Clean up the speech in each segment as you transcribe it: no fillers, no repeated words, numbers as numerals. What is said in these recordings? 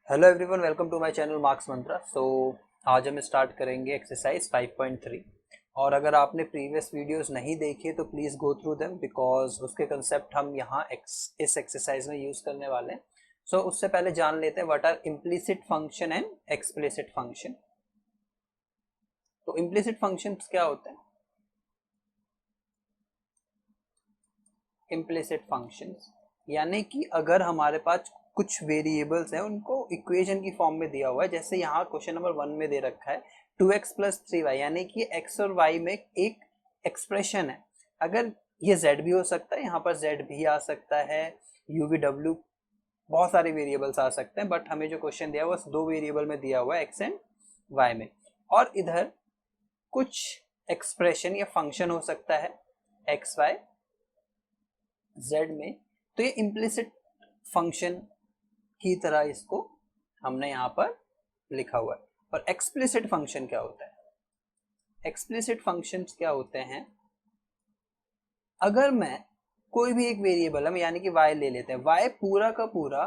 Hello everyone, welcome to my channel Marks Mantra. आज हम start करेंगे एक्सरसाइज 5.3। और अगर आपने प्रीवियस वीडियोस नहीं देखी तो please go through them because उसके कंसेप्ट हम यहाँ इस एक्सरसाइज में यूज़ करने वाले हैं। उससे पहले जान लेते हैं what are implicit function and explicit function. तो इम्प्लिसिट फंक्शंस क्या होते हैं? इम्प्लिसिट फंक्शंस यानी कि अगर हमारे पास कुछ वेरिएबल्स हैं उनको इक्वेशन की फॉर्म में दिया हुआ है, जैसे यहाँ क्वेश्चन नंबर 1 में दे रखा है 2x प्लस 3y, यानी कि x और y में एक एक्सप्रेशन है। अगर ये z भी हो सकता है, यहाँ पर z भी आ सकता है, u v w, बहुत सारे वेरिएबल्स आ सकते हैं, बट हमें जो क्वेश्चन दिया हुआ है दो वेरिएबल में दिया हुआ है, x एंड y में। और इधर कुछ एक्सप्रेशन या फंक्शन हो सकता है एक्स वाई z में। तो ये इम्प्लिसिट फंक्शन की तरह इसको हमने यहाँ पर लिखा हुआ है। और एक्सप्लिसिट फंक्शन क्या होता है? एक्सप्लिसिट फंक्शंस क्या होते हैं? अगर मैं कोई भी एक वेरिएबल, हम यानी कि y ले लेते हैं, y पूरा का पूरा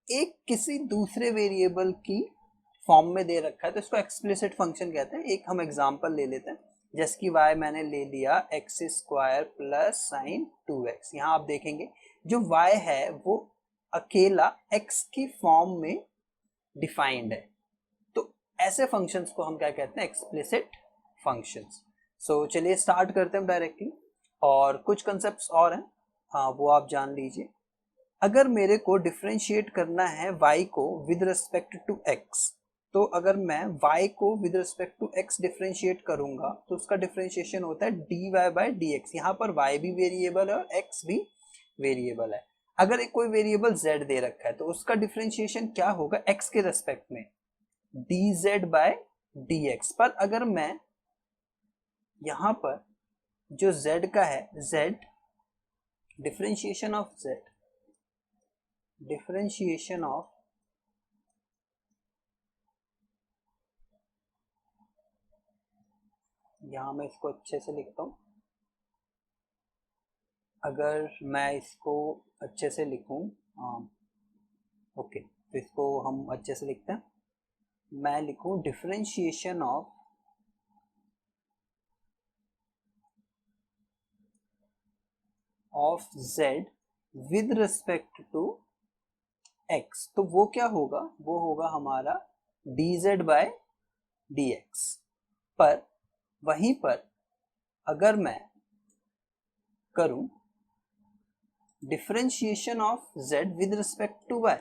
एक किसी दूसरे वेरिएबल की फॉर्म में दे रखा है तो इसको एक्सप्लिसिट फंक्शन कहते हैं। एक हम एग्जांपल ले लेते हैं, जैसे कि y मैंने ले लिया x square plus sign 2x। यहाँ आप देखेंगे जो y है वो अकेला x की फॉर्म में डिफाइंड है। तो ऐसे फंक्शंस को हम क्या कहते हैं? Explicit functions. चलिए स्टार्ट करते हैं डायरेक्टली। और कुछ कंसेप्ट्स और हैं, हाँ वो आप जान लीजिए। अगर मेरे को डिफरेंशिएट करना है y को विद रिस्पेक्ट टू x, तो अगर मैं y को with respect to x differentiate करूंगा तो उसका डिफरेंशिएशन होता है dy बाई dx। यहाँ पर y भी वेरिएबल है और x भी वेरिएबल है। अगर एक कोई वेरिएबल z दे रखा है तो उसका डिफरेंशिएशन क्या होगा x के रेस्पेक्ट में? dz by dx। पर अगर मैं यहाँ पर जो z का है, z differentiation of z, differentiation of, यहाँ मैं इसको अच्छे से लिखता हूँ। अगर मैं इसको अच्छे से लिखूँ, ओके, तो इसको हम अच्छे से लिखते हैं। मैं लिखूँ differentiation of z with respect to x, तो वो क्या होगा? वो होगा हमारा dz बाय dx। पर वहीं पर अगर मैं करूं differentiation of z with respect to y,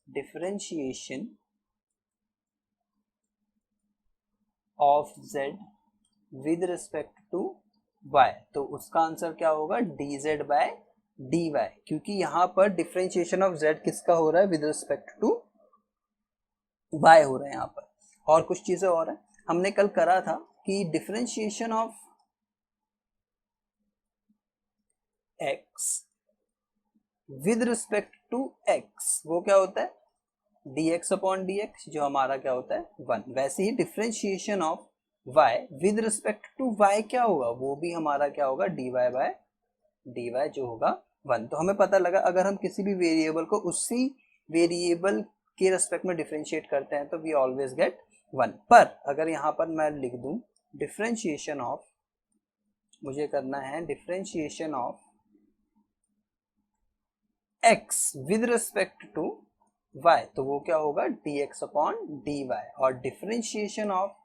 differentiation of z with respect to y, तो उसका आंसर क्या होगा? dz बाय dy, क्योंकि यहाँ पर डिफरेंशिएशन ऑफ z किसका हो रहा है? विद रिस्पेक्ट टू y हो रहा है यहाँ पर। और कुछ चीजें और है, हमने कल करा था कि differentiation of x with respect to x वो क्या होता है? dx अपॉन dx, जो हमारा क्या होता है? 1। वैसे ही differentiation of y with respect to y क्या होगा? वो भी हमारा क्या होगा? dy बाय dy, जो होगा 1। तो हमें पता लगा अगर हम किसी भी वेरिएबल को उसी वेरिएबल के रेस्पेक्ट में डिफरेंशिएट करते हैं तो वी ऑलवेज गेट 1। पर अगर यहाँ पर मैं लिख दूं डिफरेंशिएशन ऑफ, मुझे करना है differentiation of x with respect to y, तो वो क्या होगा? dx upon dy। और differentiation of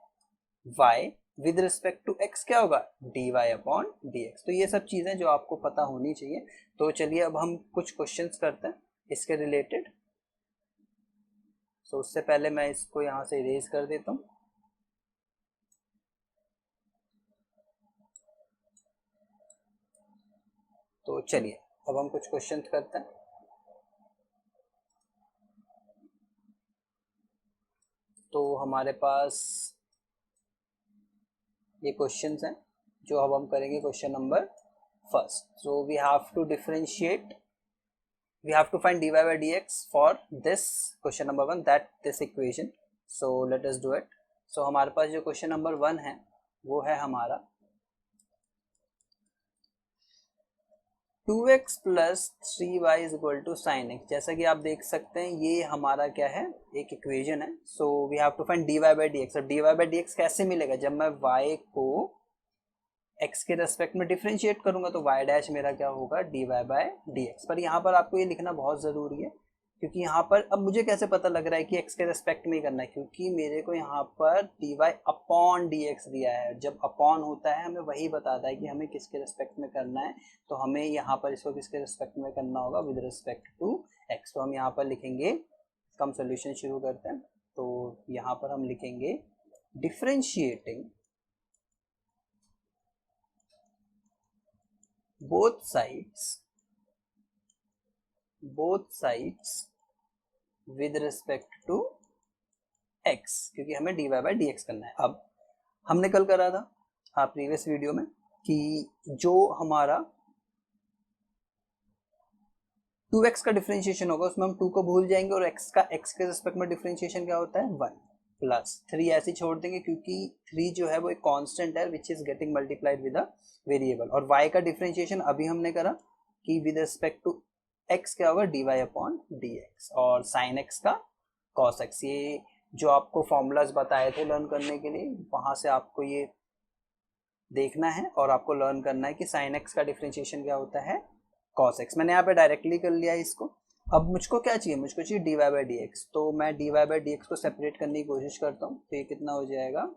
y with respect to x क्या होगा? dy upon dx। तो ये सब चीजें जो आपको पता होनी चाहिए। तो चलिए अब हम कुछ क्वेश्चंस करते हैं इसके रिलेटेड। उससे पहले मैं इसको यहाँ से इरेज कर देता हूँ। तो चलिए अब हम कुछ क्वेश्चंस करते हैं। तो हमारे पास ये क्वेश्चंस हैं जो अब हम करेंगे। Question number first, so we have to differentiate, we have to find dy by dx for this question number 1, that this equation. So let us do it. So हमारे पास जो क्वेश्चन नंबर 1 है वो है हमारा 2x plus 3y is equal to sine x. जैसा कि आप देख सकते हैं ये हमारा क्या है, एक इक्वेशन है। So we have to find dy by d x. और dy बाई डी एक्स कैसे मिलेगा, जब मैं y को x के रेस्पेक्ट में डिफरेंशिएट करूंगा तो y डैश मेरा क्या होगा, dy बाई डी एक्स। पर यहाँ पर आपको ये लिखना बहुत ज़रूरी है, क्योंकि यहाँ पर अब मुझे कैसे पता लग रहा है कि x के रेस्पेक्ट में ही करना है, क्योंकि मेरे को यहाँ पर dy अपॉन dx दिया है। जब अपॉन होता है हमें वही बताता है कि हमें किसके रेस्पेक्ट में करना है, तो हमें यहाँ पर इसको किसके रेस्पेक्ट में करना होगा, विद रिस्पेक्ट टू x। तो हम यहाँ पर लिखेंगे, इसका हम सोल्यूशन शुरू करते हैं। तो यहाँ पर हम लिखेंगे differentiating both sides with respect to x, क्योंकि हमें dy बाई डी एक्स करना है। अब हमने कल करा था प्रीवियस वीडियो में कि जो हमारा 2x का डिफरेंशिएशन होगा उसमें हम 2 को भूल जाएंगे और x के रिस्पेक्ट में डिफरेंशिएशन क्या होता है, 1 प्लस 3 ऐसे छोड़ देंगे, क्योंकि 3 जो है वो एक कांस्टेंट है which is getting multiplied with a variable. और y का डिफरेंशिएशन अभी हमने करा कि विद रिस्पेक्ट टू x क्या होगा, dy अपॉन dx, और sin x का cos x। ये जो आपको फॉर्मूलाज बताए थे लर्न करने के लिए, वहां से आपको ये देखना है और आपको लर्न करना है कि sin x का डिफरेंशिएशन क्या होता है, cos x। मैंने यहाँ पे डायरेक्टली कर लिया है इसको। अब मुझको क्या चाहिए, मुझको चाहिए dy बाई डी एक्स। तो मैं dy बाई डी एक्स को सेपरेट करने की कोशिश करता हूँ, तो ये कितना हो जाएगा,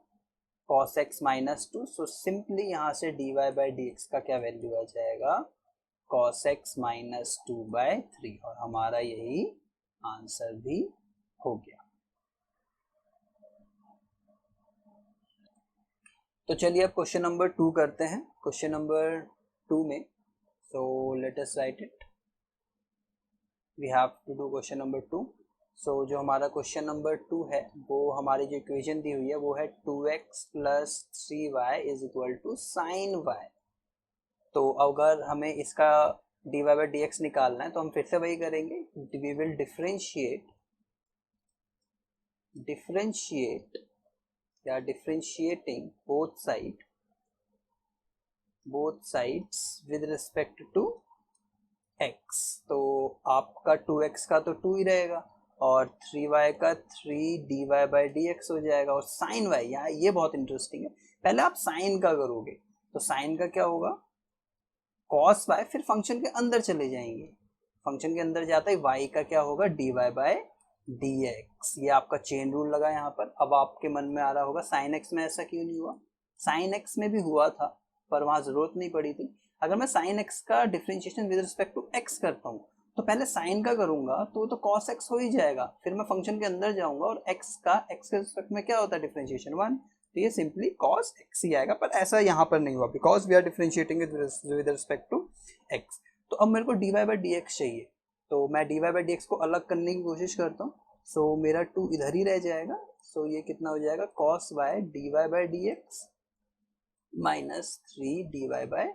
cos x minus 2। So simply यहाँ से dy बाई डी एक्स का क्या वैल्यू आ जाएगा, cos x माइनस 2 बाई 3, और हमारा यही आंसर भी हो गया। तो चलिए अब क्वेश्चन नंबर 2 करते हैं। क्वेश्चन नंबर 2 में, so let us write it. We have to do question number 2. So जो हमारा क्वेश्चन नंबर 2 है वो हमारी जो इक्वेशन दी हुई है वो है 2x plus 3y is equal to sine y। तो अगर हमें इसका dy बाई डी एक्स निकालना है तो हम फिर से वही करेंगे, वी विल डिफरेंशिएट या differentiating both sides with respect to x। तो आपका 2x का तो 2 ही रहेगा और 3y का 3 dy बाई डी एक्स हो जाएगा, और साइन y, यहाँ ये बहुत इंटरेस्टिंग है। पहले आप साइन का करोगे तो साइन का क्या होगा, cos y, फिर फंक्शन के अंदर चले जाएंगे, फंक्शन के अंदर जाता है y का क्या होगा, dy बाई डी एक्स। ये आपका चेन रूल लगा यहाँ पर। अब आपके मन में आ रहा होगा साइन x में ऐसा क्यों नहीं हुआ, साइन x में भी हुआ था पर वहां जरूरत नहीं पड़ी थी। अगर मैं sin x का differentiation with respect to x करता हूँ तो पहले sin का करूंगा तो cos x हो ही जाएगा, फिर मैं फंक्शन के अंदर जाऊंगा और x के रिस्पेक्ट में क्या होता है डिफरेंशिएशन 1, तो ये सिंपली cos x ही आएगा। पर ऐसा यहाँ पर नहीं हुआ because we are differentiating with respect to x। तो अब मेरे को dy बाई डी एक्स चाहिए, तो मैं dy बाई डी एक्स को अलग करने की कोशिश करता हूँ। सो मेरा 2 इधर ही रह जाएगा। सो ये कितना हो जाएगा, cos y dy by d x minus 3 dy by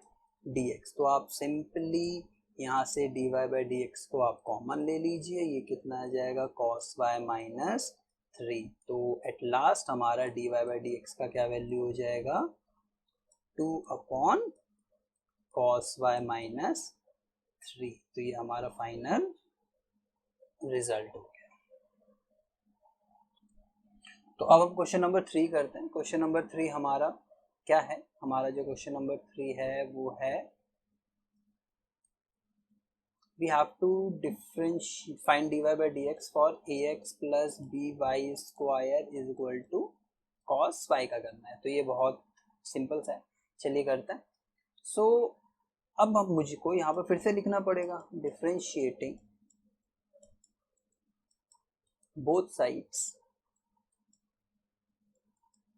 dx। तो आप सिंपली यहाँ से dy बाई डी एक्स को आप कॉमन ले लीजिए, ये कितना आ जाएगा, cos y माइनस 3। तो एट लास्ट हमारा dy बाई डी एक्स का क्या वैल्यू हो जाएगा, 2 अपॉन cos y माइनस 3। तो ये हमारा फाइनल रिजल्ट हो गया। तो अब हम क्वेश्चन नंबर 3 करते हैं। क्वेश्चन नंबर 3 हमारा क्या है, हमारा जो क्वेश्चन नंबर 3 है वो है we have to find dy by dx for ax plus by square is equal to cos y का करना है। तो ये बहुत सिंपल सा है, चलिए करते हैं। सो अब हम मुझको यहाँ पर फिर से लिखना पड़ेगा differentiating both sides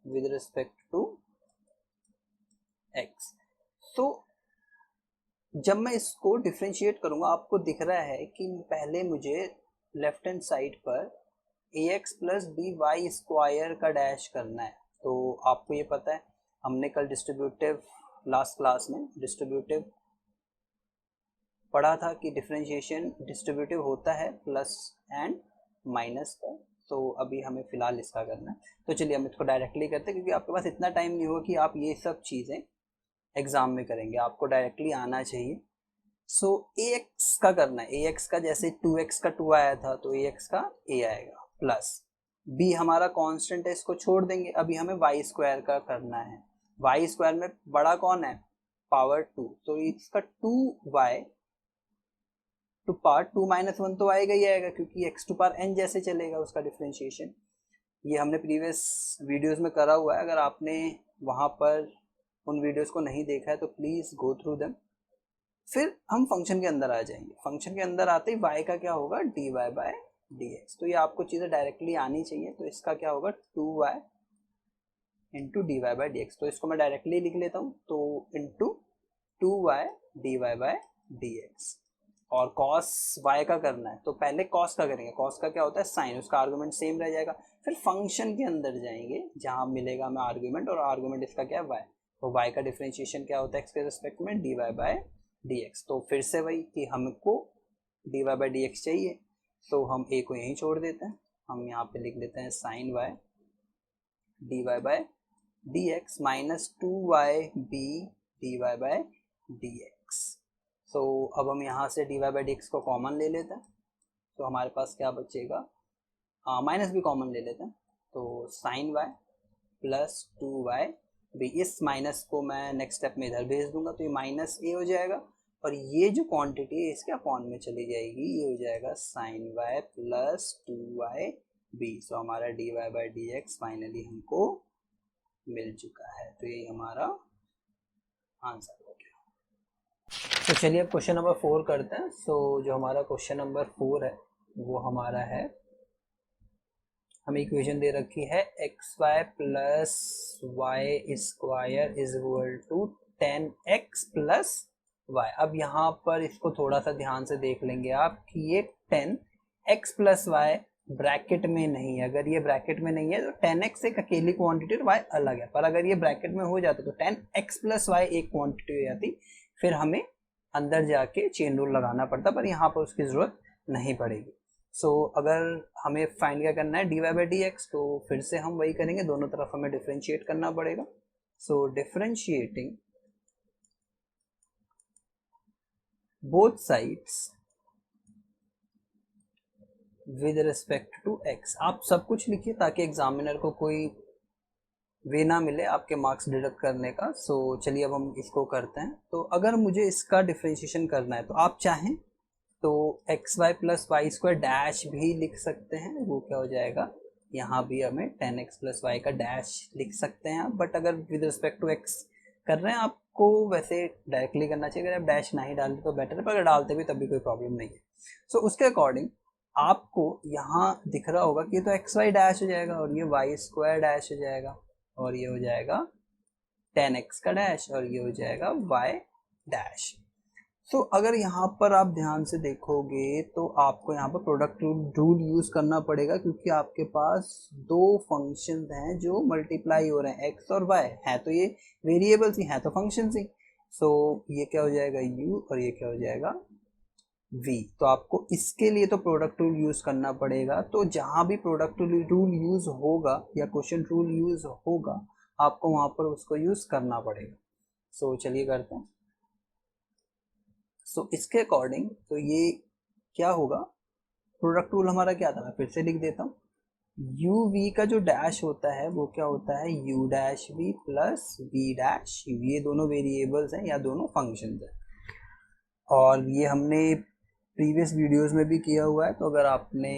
with respect to x। तो जब मैं इसको डिफरेंशिएट करूंगा आपको दिख रहा है कि पहले मुझे लेफ्ट हैंड साइड पर ax plus b y square का डैश करना है। तो आपको ये पता है हमने कल डिस्ट्रीब्यूटिव लास्ट क्लास में डिस्ट्रीब्यूटिव पढ़ा था कि डिफरेंशिएशन डिस्ट्रीब्यूटिव होता है प्लस एंड माइनस का। तो अभी हमें फिलहाल इसका करना है, तो चलिए हम इसको डायरेक्टली करते हैं, क्योंकि आपके पास इतना टाइम नहीं होगा कि आप ये सब चीज़ें एग्जाम में करेंगे, आपको डायरेक्टली आना चाहिए। सो ए एक्स का करना है, ए एक्स का जैसे 2x का 2 आया था तो ए एक्स का a आएगा, प्लस b हमारा कांस्टेंट है, इसको छोड़ देंगे। अभी हमें वाई स्क्वायर का करना है। वाई स्क्वायर में बड़ा कौन है, पावर 2, तो इसका 2y टू पावर 2 माइनस 1 तो आएगा ही आएगा, क्योंकि x टू पावर n जैसे चलेगा उसका डिफरेंशिएशन। ये हमने प्रीवियस वीडियोस में करा हुआ है, अगर आपने वहाँ पर उन वीडियोस को नहीं देखा है तो प्लीज़ गो थ्रू देम। फिर हम फंक्शन के अंदर आ जाएंगे। फंक्शन के अंदर आते ही y का क्या होगा, dy बाय dx। तो ये आपको चीज़ें डायरेक्टली आनी चाहिए। तो इसका क्या होगा, 2y into d y by d x. तो इसको मैं डायरेक्टली लिख लेता हूँ, तो into 2y dy by dx। और cos y का करना है तो पहले cos का करेंगे। cos का क्या होता है, साइन, उसका आर्गुमेंट सेम रह जाएगा। फिर फंक्शन के अंदर जाएंगे जहाँ मिलेगा हमें आर्गुमेंट, और आर्गुमेंट इसका क्या है, y। तो y का डिफरेंशिएशन क्या होता है x के रिस्पेक्ट में, dy बाय dx। तो फिर से वही कि हमको dy बाय dx चाहिए, तो हम a को यहीं छोड़ देते हैं। हम यहाँ पे लिख देते हैं sine y dy by dx minus 2yb dy by dx। So अब हम यहाँ से dy बाई dx को कॉमन ले लेते हैं, तो हमारे पास क्या बचेगा, माइनस भी कॉमन ले लेते हैं, तो साइन y प्लस 2yb। इस माइनस को मैं नेक्स्ट स्टेप में इधर भेज दूंगा, तो ये माइनस a हो जाएगा, और ये जो क्वांटिटी है इसके अपॉन में चली जाएगी, ये हो जाएगा साइन y प्लस 2yb। सो हमारा dy बाई dx फाइनली हमको मिल चुका है। तो ये हमारा आंसर हो गया। तो चलिए अब क्वेश्चन नंबर 4 करते हैं। सो जो हमारा क्वेश्चन नंबर 4 है वो हमारा है, हमें इक्वेशन दे रखी है x y plus y square is equal to 10x plus y. अब यहाँ पर इसको थोड़ा सा ध्यान से देख लेंगे आप कि ये 10x प्लस वाई ब्रैकेट में नहीं है। अगर ये ब्रैकेट में नहीं है तो 10x एक अकेली क्वांटिटी और y अलग है, पर अगर ये ब्रैकेट में हो जाता तो 10x प्लस वाई एक क्वांटिटी हो जाती, फिर हमें अंदर जाके चेन रूल लगाना पड़ता, पर यहाँ पर उसकी जरूरत नहीं पड़ेगी। सो अगर हमें फाइंड क्या करना है, d y by d x, तो फिर से हम वही करेंगे, दोनों तरफ हमें डिफ्रेंशिएट करना पड़ेगा। So differentiating both sides with respect to x. आप सब कुछ लिखिए ताकि एग्जामिनर को कोई वे ना मिले आपके मार्क्स डिडक्ट करने का। सो चलिए अब हम इसको करते हैं। तो अगर मुझे इसका डिफ्रेंशिएशन करना है तो आप चाहें तो x y plus y square dash भी लिख सकते हैं, वो क्या हो जाएगा, यहाँ भी हमें 10x प्लस वाई का डैश लिख सकते हैं आप। बट अगर विद रिस्पेक्ट टू एक्स कर रहे हैं आपको वैसे डायरेक्टली करना चाहिए। अगर आप डैश नहीं डालते तो बेटर है, पर अगर डालते भी तब भी कोई प्रॉब्लम नहीं है। सो उसके अकॉर्डिंग आपको यहाँ दिख रहा होगा कि ये तो एक्स वाई डैश हो जाएगा, और ये वाई स्क्वायर डैश हो जाएगा, और ये हो जाएगा 10x का डैश, और ये हो जाएगा y डैश। तो अगर यहाँ पर आप ध्यान से देखोगे तो आपको यहाँ पर प्रोडक्ट रूल यूज करना पड़ेगा, क्योंकि आपके पास दो फंक्शंस हैं जो मल्टीप्लाई हो रहे हैं, x और y है, तो ये वेरिएबल्स ही हैं, तो फंक्शंस ही। सो ये क्या हो जाएगा u, और ये क्या हो जाएगा v। तो आपको इसके लिए तो प्रोडक्ट रूल यूज करना पड़ेगा। तो जहां भी प्रोडक्ट रूल यूज होगा या क्वेश्चन रूल यूज होगा आपको वहां पर उसको यूज करना पड़ेगा। सो चलिए करते हैं। सो इसके अकॉर्डिंग तो ये क्या होगा, प्रोडक्ट रूल हमारा क्या था, मैं फिर से लिख देता हूँ। यू वी का जो डैश होता है वो क्या होता है, u dash v plus v dash u. ये दोनों वेरिएबल्स हैं या दोनों फंक्शंस हैं, और ये हमने प्रीवियस वीडियोस में भी किया हुआ है। तो अगर आपने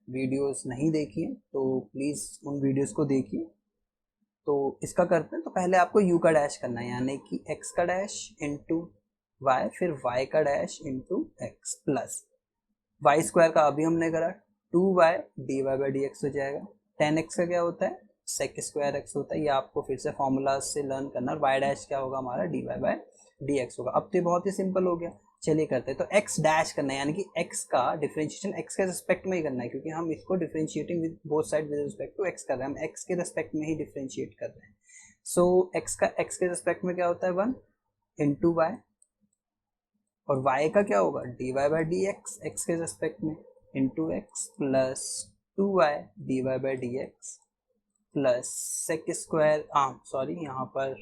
वीडियोस नहीं देखी हैं तो प्लीज़ उन वीडियोस को देखिए। तो इसका करते हैं। तो पहले आपको u का डैश करना है, यानी कि x का डैश इंटू वाई, फिर y का dash into x plus y square का अभी हमने करा 2y dy by d x हो जाएगा। 10x का क्या होता है, सेक स्क्वायर x होता है, ये आपको फिर से फॉर्मूला से लर्न करना। और y डैश क्या होगा हमारा, dy बाई डी एक्स होगा। अब तो ये बहुत ही सिंपल हो गया। चलिए करते हैं। तो x डैश करना है, यानी कि x का डिफरेंशिएशन x के रिस्पेक्ट में ही करना है, क्योंकि हम इसको differentiating with both side with respect to x कर रहे हैं, हम x के रिस्पेक्ट में ही डिफरेंशिएट कर रहे हैं। सो x का x के रिस्पेक्ट में क्या होता है 1 इंटू वाई, और y का क्या होगा dy by d x, x के रिस्पेक्ट में into x plus 2y dy by d x plus sec square, sorry यहाँ पर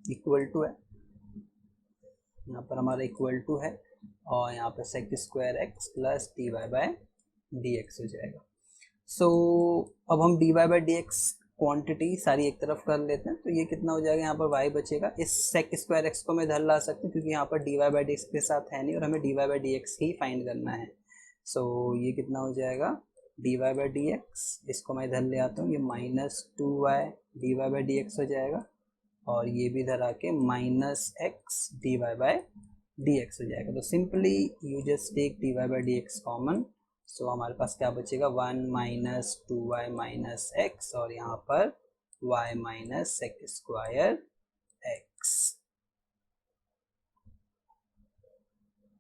इक्वल टू है, यहाँ पर हमारा इक्वल टू है, और यहाँ पर sec square x plus d y by d x हो जाएगा। सो अब हम d y by d x quantity सारी एक तरफ कर लेते हैं, तो ये कितना हो जाएगा, यहाँ पर y बचेगा, इस सेक स्क्वायर एक्स को मैं इधर ला सकता हूँ क्योंकि यहाँ पर d y by d x के साथ है नहीं और हमें d y by d x ही फाइंड करना है। सो ये कितना हो जाएगा, d y by d x, इसको मैं इधर ले आता हूँ, ये minus two y d y by d x हो जाएगा, और ये भी इधर आके minus x d y by d x हो जाएगा। तो simply you just take d y by d x common, so हमारे पास क्या बचेगा, 1 minus two y minus x, और यहाँ पर y minus sec square x.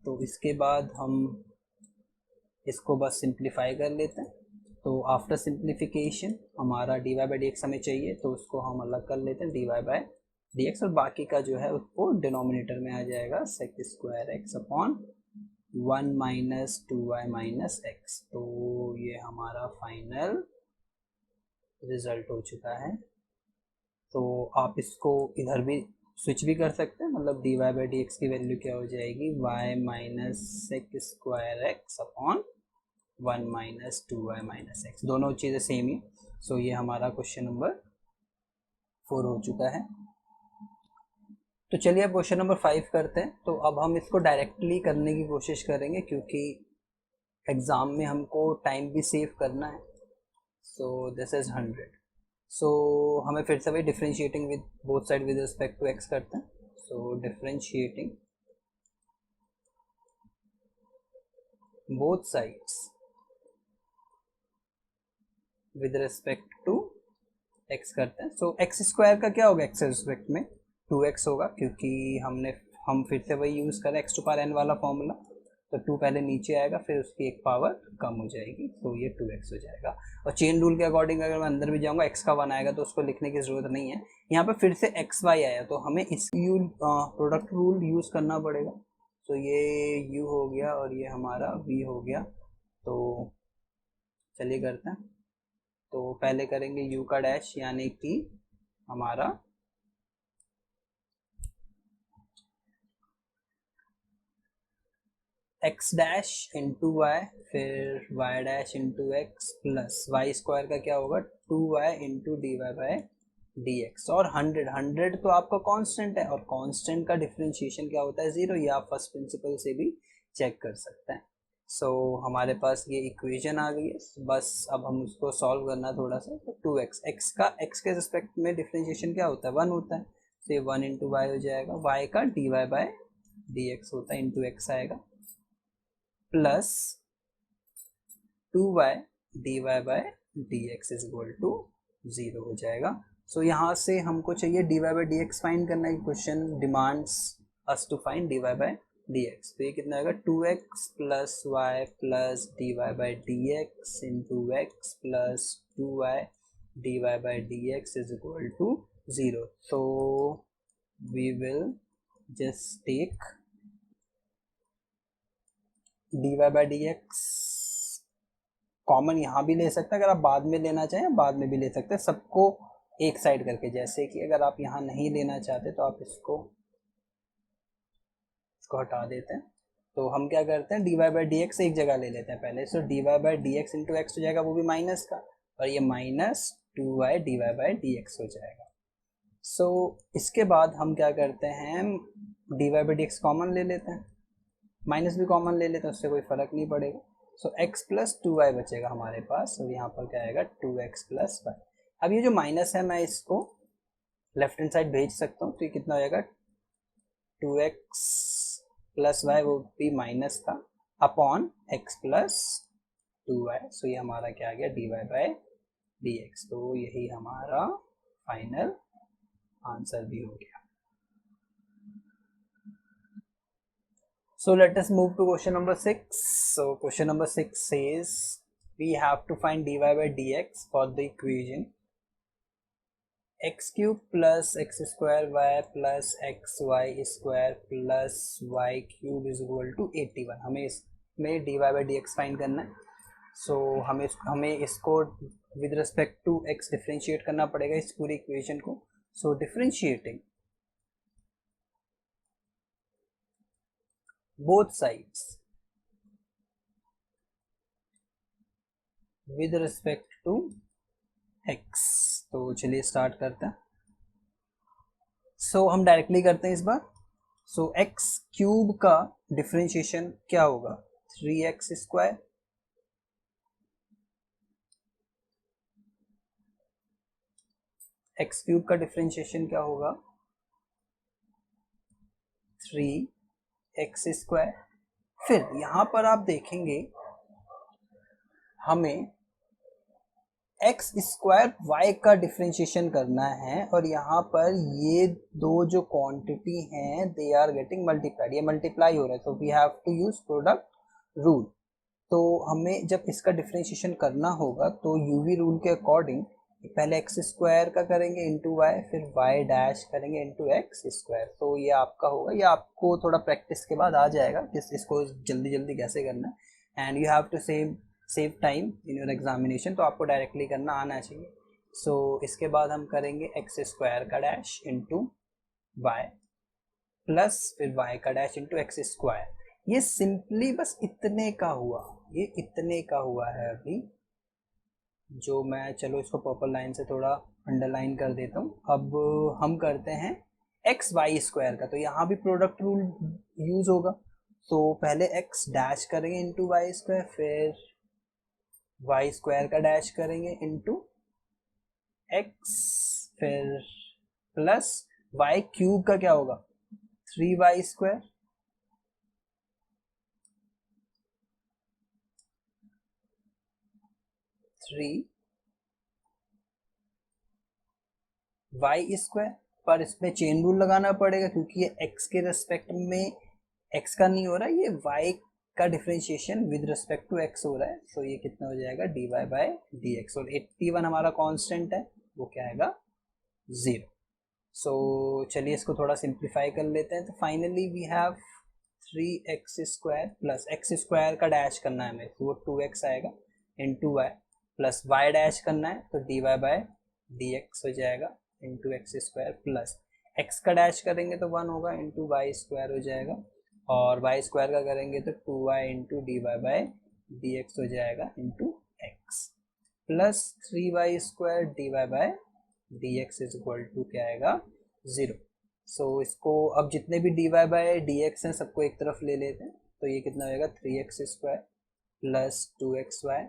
तो इसके बाद हम इसको बस सिंप्लीफाई कर लेते हैं। तो आफ्टर सिंप्लीफिकेशन हमारा d y by d x हमें चाहिए, तो उसको हम अलग कर लेते हैं, d y by d x, और बाकी का जो है उसको डिनोमिनेटर में आ जाएगा sec square x upon 1 minus two y minus x. तो ये हमारा फाइनल रिजल्ट हो चुका है। तो आप इसको इधर भी स्विच भी कर सकते हैं, मतलब d y by d x की वैल्यू क्या हो जाएगी, y minus sec square x upon 1 minus two y minus x, दोनों चीज़ें सेम ही। सो ये हमारा क्वेश्चन नंबर 4 हो चुका है। तो चलिए अब क्वेश्चन नंबर 5 करते हैं। तो अब हम इसको डायरेक्टली करने की कोशिश करेंगे क्योंकि एग्ज़ाम में हमको टाइम भी सेव करना है। So this is 100। सो हमें फिर से वही differentiating with both side with respect to x करते हैं। So differentiating both sides with respect to x करते हैं। सो एक्स स्क्वायर का क्या होगा, एक्स रिस्पेक्ट में 2x होगा क्योंकि हम फिर से वही यूज़ करें एक्स टू पावर n वाला फॉर्मूला। तो 2 पहले नीचे आएगा, फिर उसकी एक पावर कम हो जाएगी, तो ये 2x हो जाएगा। और चेन रूल के अकॉर्डिंग अगर मैं अंदर भी जाऊंगा x का 1 आएगा तो उसको लिखने की ज़रूरत नहीं है। यहाँ पे फिर से xy आया तो हमें इस प्रोडक्ट रूल यूज़ करना पड़ेगा। तो ये u हो गया और ये हमारा v हो गया। तो चलिए करते हैं। तो पहले करेंगे u का डैश, यानी कि हमारा x डैश इंटू वाई, फिर y dash into x plus y square का क्या होगा 2y into d y by d x, और 100 तो आपका कांस्टेंट है, और कांस्टेंट का डिफरेंशिएशन क्या होता है 0, ये आप फर्स्ट प्रिंसिपल से भी चेक कर सकते हैं। सो हमारे पास ये इक्वेशन आ गई है, बस अब हम उसको सॉल्व करना थोड़ा सा। तो 2x, x के रिस्पेक्ट में डिफरेंशिएशन क्या होता है 1 होता है, तो ये 1 इंटू वाई हो जाएगा, y का d y by d x होता है इंटू एक्स आएगा, plus 2y d y by d x is equal to 0 हो जाएगा। सो यहाँ से हमको चाहिए d y by d x find करना है, question demands us to find d y by d x. तो ये कितना आएगा 2x plus y plus d y by d x into x plus 2y d y by d x is equal to 0। So we will just take d y by d x common, यहाँ भी ले सकते हैं अगर आप बाद में लेना चाहें, बाद में भी ले सकते हैं, सबको एक साइड करके। जैसे कि अगर आप यहाँ नहीं लेना चाहते तो आप इसको हटा देते हैं। तो हम क्या करते हैं, d y by d x एक जगह ले लेते हैं पहले। So d y by d x into x हो जाएगा, वो भी माइनस का, और ये minus 2y d y by d x हो जाएगा। सो इसके बाद हम क्या करते हैं, d y by d x common ले लेते हैं, माइनस भी कॉमन ले लेते हैं, उससे कोई फ़र्क नहीं पड़ेगा। सो x प्लस 2y बचेगा हमारे पास, और यहाँ पर क्या आएगा 2x प्लस वाई। अब ये जो माइनस है मैं इसको लेफ्ट हैंड साइड भेज सकता हूँ, तो ये कितना हो जाएगा 2x प्लस वाई, वो भी माइनस का, अपॉन x प्लस 2y। सो ये हमारा क्या आ गया d y by d x. तो यही हमारा फाइनल आंसर भी हो गया। So let us move to question number 6. So question number 6 says we have to find dy by dx for the equation x cube plus x square y plus xy square plus y cube is equal to 81। हमें इसमें dy by dx find करना है। So हमें इसको with respect to x differentiate करना पड़ेगा इस पूरी इक्वेशन को। So differentiating both sides with respect to x. तो चलिए स्टार्ट करते हैं। सो हम डायरेक्टली करते हैं इस बार। सो एक्स क्यूब का डिफरेंशिएशन क्या होगा, 3x²। एक्स क्यूब का डिफरेंशिएशन क्या होगा, 3x²। फिर यहां पर आप देखेंगे हमें x² y का डिफरेंशिएशन करना है, और यहाँ पर ये दो जो क्वांटिटी हैं दे आर गेटिंग मल्टीप्लाइड, ये मल्टीप्लाई हो रहा है, तो we have to use product rule. तो हमें जब इसका डिफरेंशिएशन करना होगा तो यूवी रूल के अकॉर्डिंग पहले x² का करेंगे इंटू वाई, फिर y' करेंगे इंटू x²। तो ये आपका होगा, ये आपको थोड़ा प्रैक्टिस के बाद आ जाएगा कि इसको जल्दी जल्दी कैसे करना है। And you have to save time in your examination, तो आपको डायरेक्टली करना आना चाहिए। सो इसके बाद हम करेंगे x² का डैश इंटू वाई प्लस फिर y का डैश इंटू x²। ये सिंपली बस इतने का हुआ, ये इतने का हुआ है अभी, जो मैं चलो इसको पर्पल लाइन से थोड़ा अंडरलाइन कर देता हूँ। अब हम करते हैं x/y² का, तो यहाँ भी प्रोडक्ट रूल यूज होगा। तो पहले x डैश करेंगे इंटू y², फिर y² का डैश करेंगे इंटू x, फिर प्लस y क्यूब का क्या होगा, 3y², 3y²। पर इसमें चेन रूल लगाना पड़ेगा क्योंकि ये x के रेस्पेक्ट में x का नहीं हो रहा है, ये y का differentiation with respect to x हो रहा है। तो ये कितना हो जाएगा, dy/dx, और 81 हमारा कांस्टेंट है, वो क्या आएगा, 0। सो चलिए इसको थोड़ा सिंप्लीफाई कर लेते हैं। तो finally we have 3x² plus x² का डैश करना है हमें, तो वो 2x आएगा into y, plus y dash करना है तो dy/dx हो जाएगा इंटू x², प्लस x का डैश करेंगे तो 1 होगा इंटू y² हो जाएगा, और y² का करेंगे तो 2y इंटू dy/dx हो जाएगा into x, plus 3y² dy/dx is equal to क्या आएगा, 0। सो इसको अब जितने भी dy/dx हैं सबको एक तरफ ले लेते हैं, तो ये कितना होगा, 3x² plus 2xy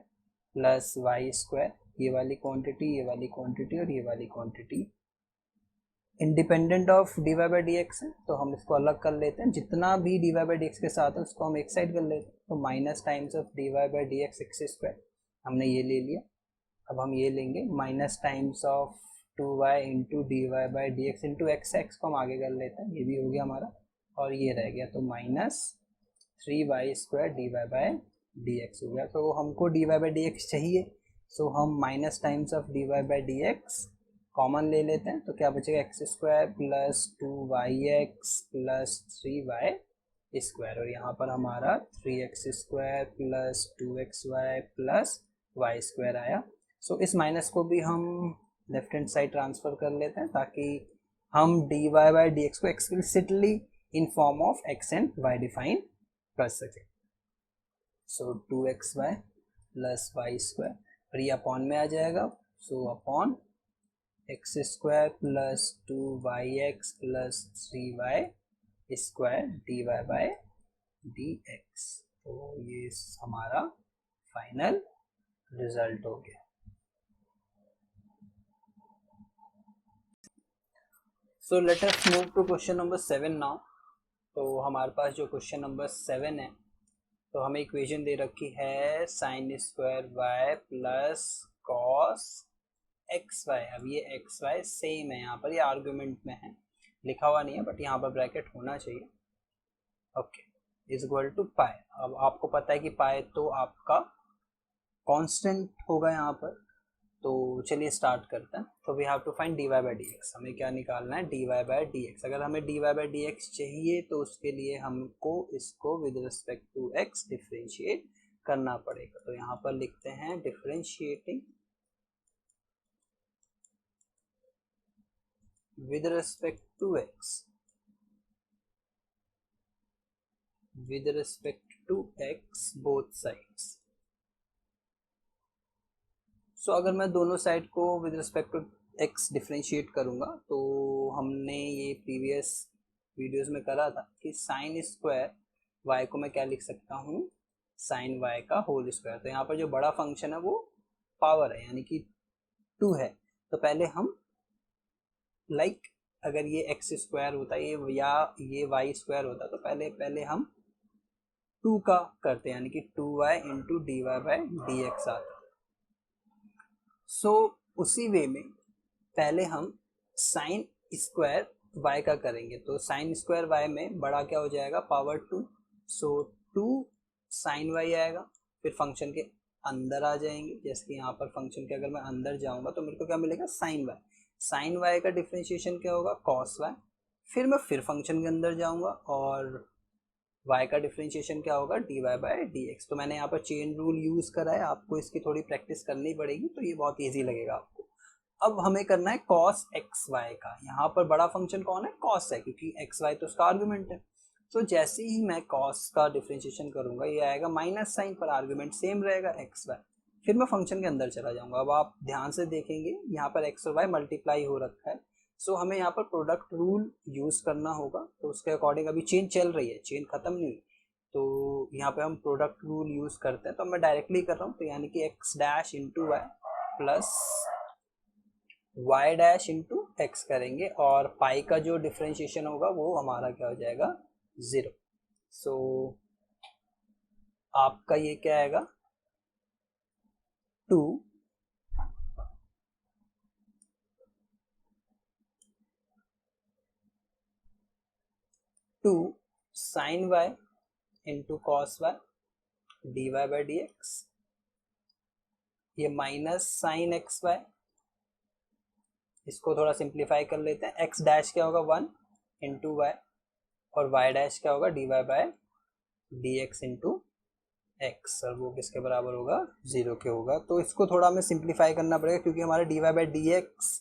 plus y², ये वाली क्वांटिटी, ये वाली क्वांटिटी और ये वाली क्वांटिटी इंडिपेंडेंट ऑफ dy/dx है, तो हम इसको अलग कर लेते हैं। जितना भी dy/dx के साथ है उसको हम एक साइड कर लेते हैं, तो minus times of dy/dx x² हमने ये ले लिया। अब हम ये लेंगे minus times of 2y into dy/dx into x को हम आगे कर लेते हैं, ये भी हो गया हमारा, और ये रह गया, तो माइनस 3y² dy/dx हो गया। तो हमको dy/dx चाहिए, सो हम minus times of dy/dx common ले लेते हैं, तो क्या बचेगा, x² plus 2yx plus 3y², और यहाँ पर हमारा 3x² plus 2xy plus y² आया। सो इस माइनस को भी हम लेफ्ट हैंड साइड ट्रांसफर कर लेते हैं ताकि हम dy/dx को explicitly in form of x and y define कर सकें। सो 2xy प्लस y², और ये अपॉन में आ जाएगा, so upon x² plus 2yx plus 3y² dy/dx। तो ये हमारा फाइनल रिजल्ट हो गया। So let us move to question number 7 now. तो हमारे पास जो क्वेश्चन नंबर 7 है, तो हमें इक्वेशन दे रखी है sin² y plus cos xy। अब ये xy सेम है, यहाँ पर ये आर्गुमेंट में है, लिखा हुआ नहीं है बट यहाँ पर ब्रैकेट होना चाहिए, ओके, इज इक्वल टू पाई। अब आपको पता है कि पाई तो आपका कांस्टेंट होगा यहाँ पर, तो चलिए स्टार्ट करते हैं। तो we have to find dy/dx, हमें क्या निकालना है, dy/dx। अगर हमें dy/dx चाहिए तो उसके लिए हमको इसको with respect to x differentiate करना पड़ेगा। तो यहाँ पर लिखते हैं differentiating with respect to x with respect to x both sides. So अगर मैं दोनों साइड को with respect to x differentiate करूँगा तो हमने ये प्रीवियस वीडियोस में करा था कि साइन स्क्वायर y को मैं क्या लिख सकता हूँ, साइन y का होल स्क्वायर। तो यहाँ पर जो बड़ा फंक्शन है वो पावर है यानी कि 2 है। तो पहले हम अगर ये x स्क्वायर होता ये या ये y स्क्वायर होता तो पहले हम 2 का करते यानी कि 2y into d y by d x आता। सो उसी वे में पहले हम साइन स्क्वायर y का करेंगे। तो साइन स्क्वायर y में बड़ा क्या हो जाएगा, पावर 2। सो 2 साइन y आएगा, फिर फंक्शन के अंदर आ जाएंगे। जैसे कि यहाँ पर फंक्शन के अगर मैं अंदर जाऊँगा तो मेरे को क्या मिलेगा, साइन y। साइन y का डिफ्रेंशिएशन क्या होगा, कॉस y। फिर मैं फंक्शन के अंदर जाऊँगा और y का डिफरेंशिएशन क्या होगा, d y by d x. तो मैंने यहाँ पर चेन रूल यूज़ करा है, आपको इसकी थोड़ी प्रैक्टिस करनी पड़ेगी तो ये बहुत इजी लगेगा आपको। अब हमें करना है cos एक्स वाई का। यहाँ पर बड़ा फंक्शन कौन है, cos है, क्योंकि एक्स वाई तो उसका आर्गुमेंट है। तो जैसे ही मैं cos का डिफरेंशिएशन करूँगा ये आएगा माइनस साइन, पर आर्गुमेंट सेम रहेगा एक्स वाई। फिर मैं फंक्शन के अंदर चला जाऊँगा। अब आप ध्यान से देखेंगे यहाँ पर एक्स और वाई मल्टीप्लाई हो रखा है। सो हमें यहाँ पर प्रोडक्ट रूल यूज करना होगा। तो उसके अकॉर्डिंग अभी चेन चल रही है, चेन खत्म नहीं हुई, तो यहाँ पे हम प्रोडक्ट रूल यूज करते हैं। तो मैं डायरेक्टली कर रहा हूँ, तो यानी कि x dash into y plus y dash into x करेंगे और पाई का जो डिफ्रेंशिएशन होगा वो हमारा क्या हो जाएगा, 0। सो आपका ये क्या आएगा, 2 sine y into cos y d y by d x, ये माइनस साइन एक्स वाई, इसको थोड़ा सिंप्लीफाई कर लेते हैं। एक्स डैश क्या होगा, 1 इंटू वाई, और वाई डैश क्या होगा, d y by d x into x, और वो किसके बराबर होगा, 0 के होगा। तो इसको थोड़ा हमें सिंप्लीफाई करना पड़ेगा क्योंकि हमारा d y by d x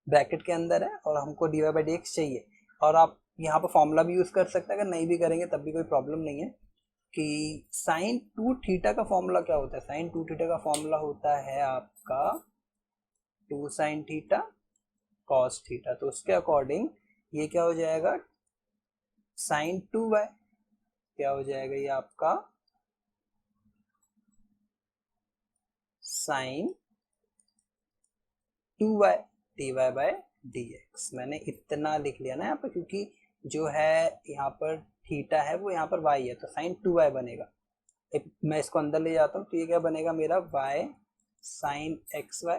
bracket के अंदर है और हमको d y by d x चाहिए। और आप यहाँ पर फॉर्मूला भी यूज़ कर सकते हैं, अगर नहीं भी करेंगे तब भी कोई प्रॉब्लम नहीं है। कि साइन 2 थीटा का फॉर्मूला क्या होता है, साइन 2 थीटा का फॉर्मूला होता है आपका 2 साइन थीटा कॉस थीटा। तो उसके अकॉर्डिंग ये क्या हो जाएगा, साइन 2y क्या हो जाएगा, ये आपका sine 2y d y by d x. मैंने इतना लिख लिया ना यहाँ पर, क्योंकि जो है यहाँ पर थीटा है वो यहाँ पर y है, तो साइन 2y बनेगा। मैं इसको अंदर ले जाता हूँ तो ये क्या बनेगा मेरा, y sine x y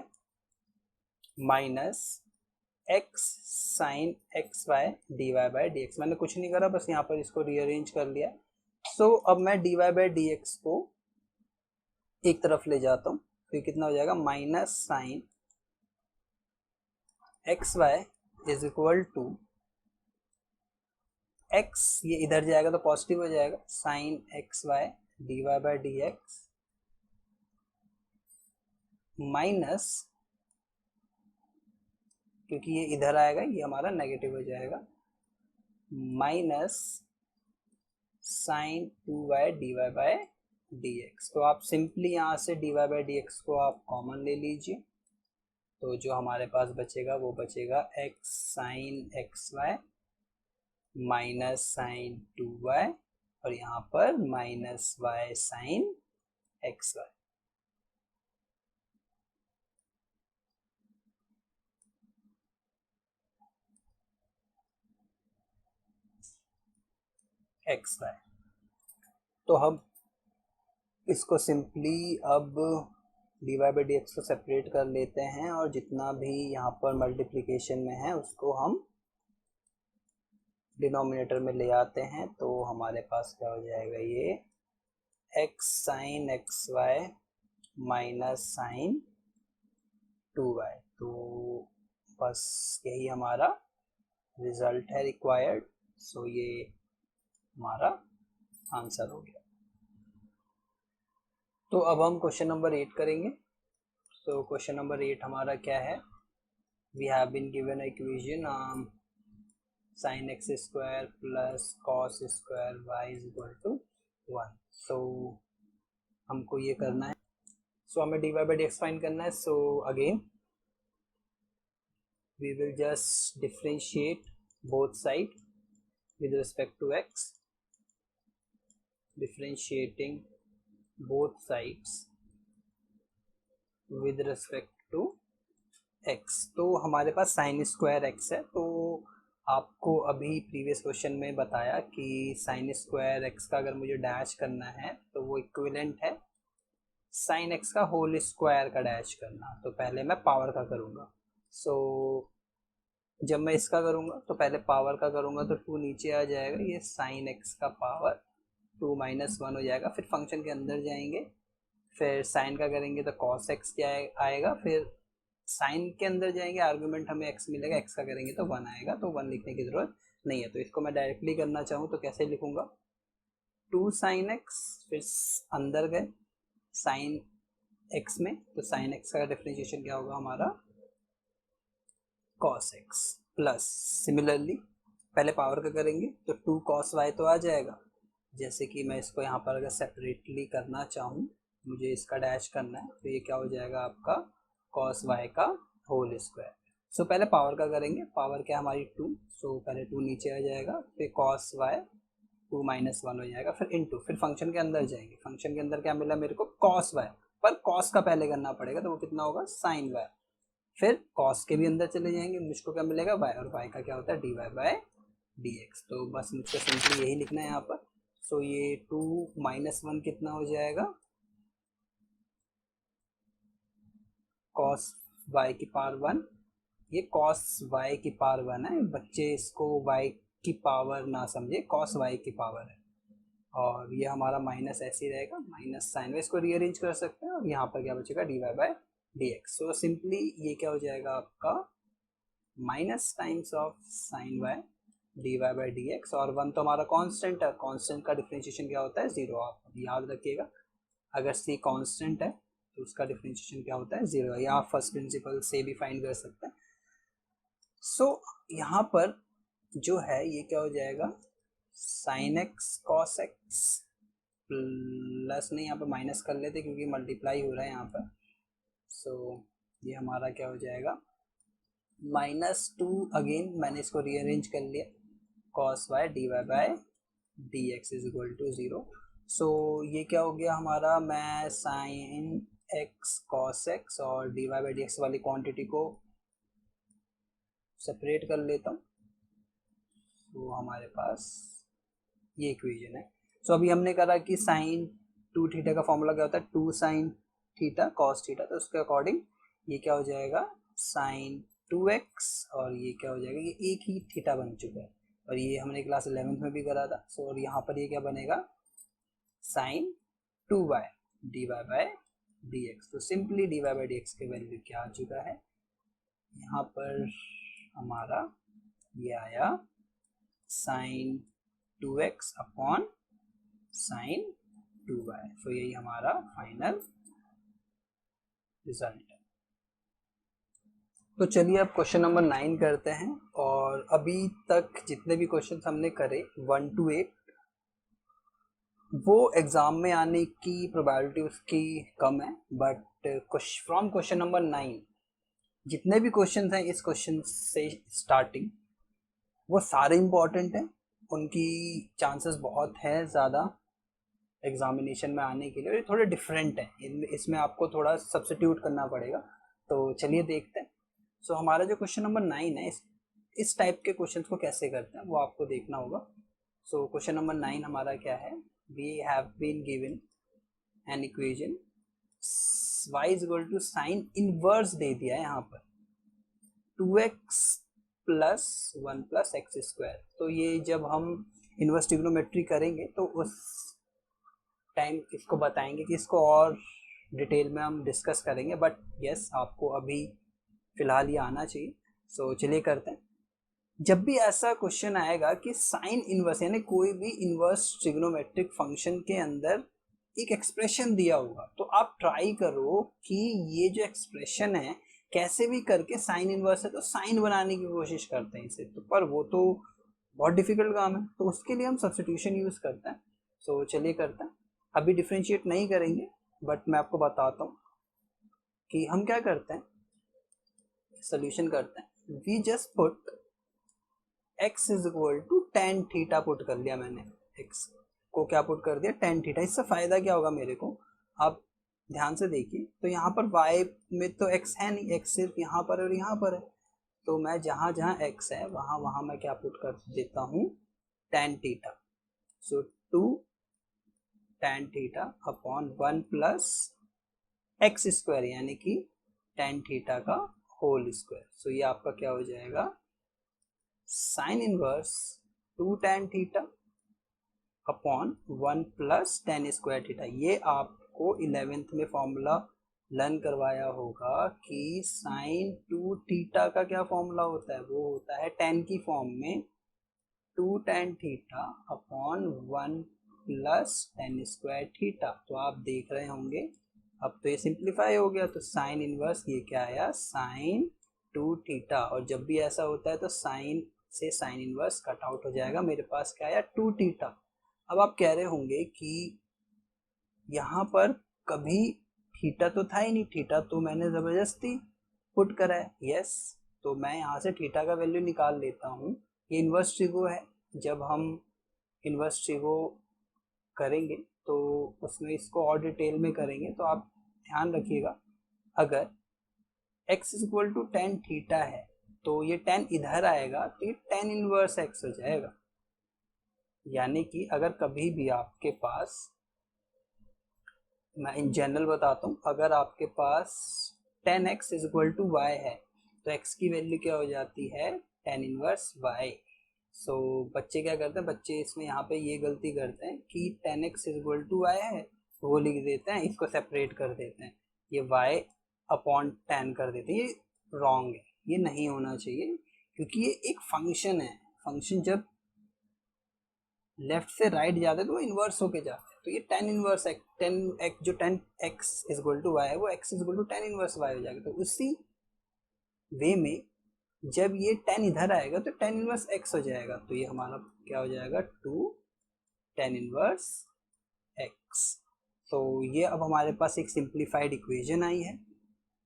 minus x sine x y d y by d x. मैंने कुछ नहीं करा, बस यहाँ पर इसको रीअरेंज कर लिया। सो अब मैं d y by d x को एक तरफ ले जाता हूँ, तो कितना हो जाएगा, minus sine x y is equal to x, ये इधर जाएगा तो पॉजिटिव हो जाएगा, sine x y d y by d x minus, क्योंकि ये इधर आएगा ये हमारा नेगेटिव हो जाएगा, minus sine 2y d y by d x. तो आप सिंपली यहाँ से d y by d x को आप कॉमन ले लीजिए, तो जो हमारे पास बचेगा वो बचेगा x sine x y minus sine 2y, और यहाँ पर minus y sine x y. X y. तो हम इसको सिंपली अब d y by d x को सेपरेट कर लेते हैं और जितना भी यहाँ पर मल्टीप्लिकेशन में है उसको हम डिनोमिनेटर में ले आते हैं। तो हमारे पास क्या हो जाएगा, ये x sine x y minus sine 2y। तो बस यही हमारा रिजल्ट है रिक्वायर्ड। सो ये हमारा आंसर हो गया। तो अब हम क्वेश्चन नंबर 8 करेंगे। तो क्वेश्चन नंबर 8 हमारा क्या है, we have been given equation sine x square plus cos square y is equal to 1। So हमको ये करना है, सो हमें d y by d x find करना है। So again we will just differentiate both side with respect to x, differentiating both sides with respect to x। तो हमारे पास sine square x है, तो आपको अभी प्रीवियस क्वेश्चन में बताया कि साइन स्क्वायर x का अगर मुझे डैश करना है तो वो इक्विवेलेंट है साइन x का होल स्क्वायर का डैश करना। तो पहले मैं पावर का करूँगा। सो जब मैं इसका करूँगा तो पहले पावर का करूँगा तो 2 नीचे आ जाएगा, ये साइन एक्स का पावर 2 माइनस 1 हो जाएगा। फिर फंक्शन के अंदर जाएंगे, फिर साइन का करेंगे तो कॉस एक्स क्या आएगा, फिर साइन के अंदर जाएंगे, आर्गुमेंट हमें एक्स मिलेगा, एक्स का करेंगे तो 1 आएगा, तो 1 लिखने की ज़रूरत नहीं है। तो इसको मैं डायरेक्टली करना चाहूँ तो कैसे लिखूँगा, 2 साइन एक्स, फिर अंदर गए साइन एक्स में, तो साइन एक्स का डिफरेंशिएशन क्या होगा हमारा cos x प्लस सिमिलरली पहले पावर का करेंगे तो 2 cos y तो आ जाएगा। जैसे कि मैं इसको यहाँ पर अगर सेपरेटली करना चाहूँ, मुझे इसका डैश करना है, तो ये क्या हो जाएगा आपका cos y का होल स्क्वायर। सो पहले पावर का करेंगे, पावर क्या हमारी 2, सो पहले 2 नीचे आ जाएगा, फिर cos y 2 माइनस 1 हो जाएगा, फिर इनटू, फिर फंक्शन के अंदर जाएंगे, फंक्शन के अंदर क्या मिला मेरे को cos y, पर cos का पहले करना पड़ेगा तो वो कितना होगा sin y, फिर cos के भी अंदर चले जाएंगे, मुझको क्या मिलेगा y, और y का क्या होता है d y by d x. तो बस मुझको सिंपली यही लिखना है यहाँ पर। सो ये 2 माइनस 1 कितना हो जाएगा cos y की पावर 1, ये cos y की पावर 1 है, बच्चे इसको y की पावर ना समझे, cos y की पावर है, और ये हमारा माइनस ऐसे ही रहेगा, माइनस साइन में इसको रीअरेंज कर सकते हैं, और यहाँ पर क्या बचेगा d y by d x. So simply ये क्या हो जाएगा आपका minus times of sine y d y by d x, और 1 तो हमारा कांस्टेंट है, कांस्टेंट का डिफरेंशिएशन क्या होता है 0, आप याद रखिएगा, अगर सी कांस्टेंट है तो उसका डिफरेंशिएशन क्या होता है 0, या आप फर्स्ट प्रिंसिपल से भी फाइंड कर सकते हैं। सो यहाँ पर जो है ये क्या हो जाएगा sine x cos x plus, नहीं यहाँ पर माइनस कर लेते क्योंकि मल्टीप्लाई हो रहा है यहाँ पर। सो ये हमारा क्या हो जाएगा -2, अगेन मैंने इसको रीअरेंज कर लिया, cos y d y by d x is equal to 0। So ये क्या हो गया हमारा, मैं साइन एक्स कॉस एक्स और d y by d x वाली क्वांटिटी को सेपरेट कर लेता हूँ, तो हमारे पास ये इक्वेशन है। सो अभी हमने करा कि साइन 2 थीटा का फॉर्मूला क्या होता है 2 साइन थीटा कॉस थीटा, तो उसके अकॉर्डिंग ये क्या हो जाएगा साइन 2x, और ये क्या हो जाएगा, ये एक ही थीटा बन चुका है, और ये हमने क्लास 11th में भी करा था। सो और यहाँ पर ये क्या बनेगा sine 2y d y by d x. तो simply d y by d x के वैल्यू क्या आ चुका है यहाँ पर हमारा, ये आया sign 2x upon sine 2y। तो यही हमारा फाइनल रिजल्ट है। तो चलिए अब क्वेश्चन नंबर 9 करते हैं, और अभी तक जितने भी क्वेश्चन हमने करे 1 to 8, वो एग्जाम में आने की प्रोबेबिलिटी उसकी कम है, बट फ्रॉम क्वेश्चन नंबर 9 जितने भी क्वेश्चन हैं इस क्वेश्चन से स्टार्टिंग, वो सारे इम्पॉर्टेंट हैं, उनकी चांसेस बहुत है ज़्यादा एग्जामिनेशन में आने के लिए, और ये थोड़े डिफरेंट हैं, इसमें आपको थोड़ा सब्स्टिट्यूट करना पड़ेगा। तो चलिए देखते हैं। सो हमारा जो क्वेश्चन नंबर 9 है, इस टाइप के क्वेश्चन को कैसे करते हैं वो आपको देखना होगा। सो क्वेश्चन नंबर 9 हमारा क्या है, we have been given an equation y is equal to sine inverse दे दिया है यहाँ पर 2x plus 1 plus x square. तो ये जब हम इनवर्स ट्रिग्नोमेट्री करेंगे तो उस टाइम इसको बताएंगे कि इसको और डिटेल में हम डिस्कस करेंगे, बट यस आपको अभी फिलहाल ये आना चाहिए। सो चलिए करते हैं। जब भी ऐसा क्वेश्चन आएगा कि साइन इनवर्स यानी कोई भी इनवर्स ट्रिग्नोमेट्रिक फंक्शन के अंदर एक एक्सप्रेशन दिया होगा, तो आप ट्राई करो कि ये जो एक्सप्रेशन है कैसे भी करके साइन इनवर्स है तो साइन बनाने की कोशिश करते हैं इसे, तो पर वो तो बहुत डिफिकल्ट काम है, तो उसके लिए हम सब्स्टिट्यूशन यूज़ करते हैं। सो चलिए करते हैं। अभी डिफ्रेंशिएट नहीं करेंगे, बट मैं आपको बताता हूँ कि हम क्या करते हैं, सोल्यूशन करते हैं। We just put x is equal to tan theta put कर लिया मैंने, x को क्या पुट कर दिया, टेन थीटा। इससे फायदा क्या होगा मेरे को, आप ध्यान से देखिए। तो यहाँ पर y में तो x है नहीं, x सिर्फ यहाँ पर और यहाँ पर है, तो मैं जहाँ जहाँ x है वहाँ वहाँ मैं क्या पुट कर देता हूँ, tan theta. So two tan theta upon one plus x square, यानी कि टेन थीटा का होल स्क्वायर। सो ये आपका क्या हो जाएगा, sine inverse two tan theta upon one plus tan square theta. ये आपको 11th में फॉर्मूला लर्न करवाया होगा कि साइन टू थीटा का क्या फॉर्मूला होता है, वो होता है टेन की फॉर्म में two tan theta upon one plus tan square theta. तो आप देख रहे होंगे अब तो ये सिंप्लीफाई हो गया, तो साइन इनवर्स ये क्या आया, साइन टू थीटा। और जब भी ऐसा होता है तो साइन से साइन इनवर्स कट आउट हो जाएगा, मेरे पास क्या आया, टू थीटा। अब आप कह रहे होंगे कि यहाँ पर कभी थीटा तो था ही नहीं, थीटा तो मैंने जबरदस्ती पुट करा है। यस, तो मैं यहाँ से थीटा का वैल्यू निकाल लेता हूँ। ये इन्वर्स ट्रिगो है, जब हम इन्वर्स ट्रिगो करेंगे तो उसमें इसको और डिटेल में करेंगे, तो आप ध्यान रखिएगा। अगर x is equal to tan theta है तो ये टेन इधर आएगा, तो ये टेन इनवर्स x हो जाएगा। यानी कि अगर कभी भी आपके पास, मैं इन जनरल बताता हूँ, अगर आपके पास tan x is equal to y है तो x की वैल्यू क्या हो जाती है, टेन इनवर्स y। सो बच्चे क्या करते हैं, बच्चे इसमें यहाँ पे ये गलती करते हैं कि tan x is equal to y है, वो लिख देते हैं, इसको सेपरेट कर देते हैं, ये y अपॉन टेन कर देते हैं। ये रॉन्ग है, ये नहीं होना चाहिए, क्योंकि ये एक फंक्शन है। फंक्शन जब लेफ्ट से राइट जाते हैं तो वो इन्वर्स होके जाते हैं। तो ये tan inverse x, tan x जो tan x is equal to y है, वो x is equal to tan inverse y हो जाएगा। तो उसी वे में जब ये टेन इधर आएगा तो टेन इनवर्स एक्स हो जाएगा। तो ये हमारा क्या हो जाएगा, टू टेन इनवर्स एक्स। तो ये अब हमारे पास एक सिंप्लीफाइड इक्वेशन आई है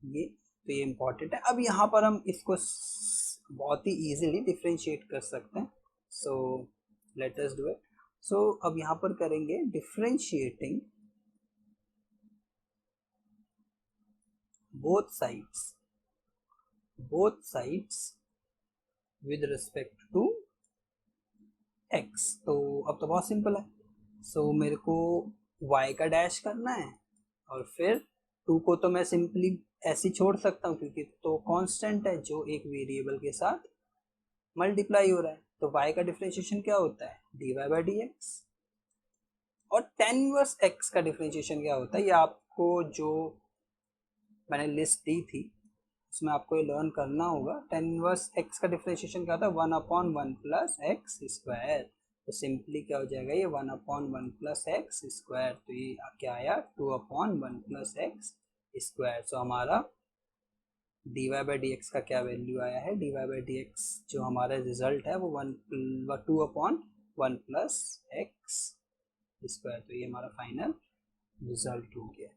ये, तो ये इंपॉर्टेंट है। अब यहाँ पर हम इसको बहुत ही इजीली डिफ्रेंशिएट कर सकते हैं। So let us do it. So अब यहाँ पर करेंगे differentiating both sides with respect to x। तो अब तो बहुत सिंपल है। सो मेरे को y का डैश करना है, और फिर 2 को तो मैं सिंपली ऐसे छोड़ सकता हूँ, क्योंकि तो कांस्टेंट है जो एक वेरिएबल के साथ मल्टीप्लाई हो रहा है। तो y का डिफरेंशिएशन क्या होता है, dy बाई डी एक्स। और टेन इनवर्स x का डिफरेंशिएशन क्या होता है, ये आपको जो मैंने लिस्ट दी थी उसमें आपको ये लर्न करना होगा। टेन इनवर्स x का डिफरेंशिएशन क्या होता है, one upon one plus x square. तो सिंपली क्या हो जाएगा, ये one upon one plus x square. तो ये क्या आया, two upon one plus x square. So हमारा dy बाई डी एक्स का क्या वैल्यू आया है, dy बाई डी एक्स जो हमारा रिजल्ट है वो to upon one plus x square. तो ये हमारा फाइनल रिजल्ट हो गया।